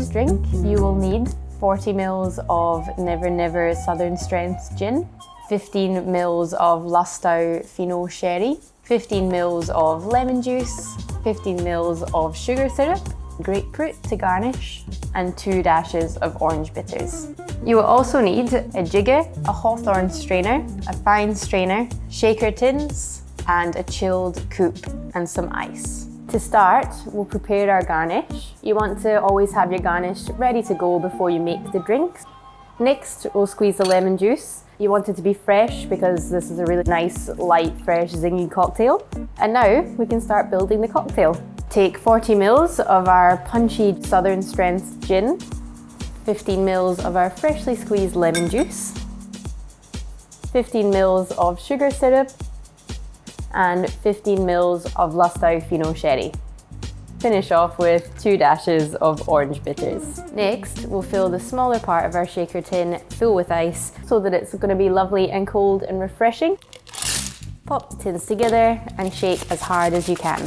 this drink, you will need 40 ml of Never Never Southern Strength gin, 15 ml of Lustau Fino sherry, 15 ml of lemon juice, 15 ml of sugar syrup, grapefruit to garnish, and 2 dashes of orange bitters. You will also need a jigger, a hawthorn strainer, a fine strainer, shaker tins, and a chilled coupe, and some ice. To start, we'll prepare our garnish. You want to always have your garnish ready to go before you make the drinks. Next, we'll squeeze the lemon juice. You want it to be fresh because this is a really nice, light, fresh, zingy cocktail. And now we can start building the cocktail. Take 40 ml of our punchy Southern Strength gin, 15 ml of our freshly squeezed lemon juice, 15 ml of sugar syrup, and 15 ml of Lustau Fino sherry. Finish off with 2 dashes of orange bitters. Next, we'll fill the smaller part of our shaker tin full with ice so that it's going to be lovely and cold and refreshing. Pop the tins together and shake as hard as you can.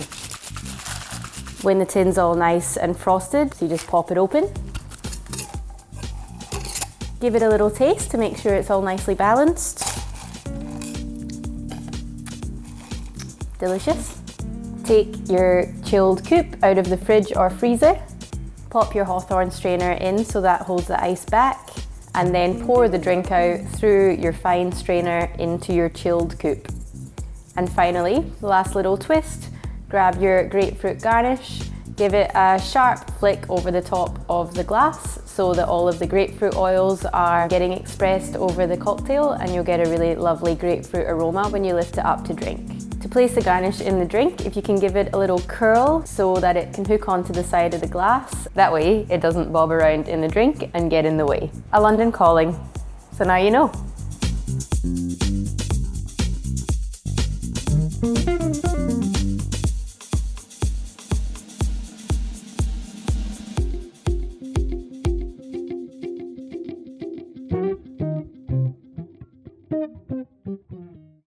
When the tin's all nice and frosted, you just pop it open. Give it a little taste to make sure it's all nicely balanced. Delicious. Take your chilled coupe out of the fridge or freezer. Pop your hawthorn strainer in so that holds the ice back, and then pour the drink out through your fine strainer into your chilled coupe. And finally, the last little twist, grab your grapefruit garnish, give it a sharp flick over the top of the glass so that all of the grapefruit oils are getting expressed over the cocktail, and you'll get a really lovely grapefruit aroma when you lift it up to drink. To place the garnish in the drink, if you can give it a little curl so that it can hook onto the side of the glass, that way it doesn't bob around in the drink and get in the way. A London calling, so now you know.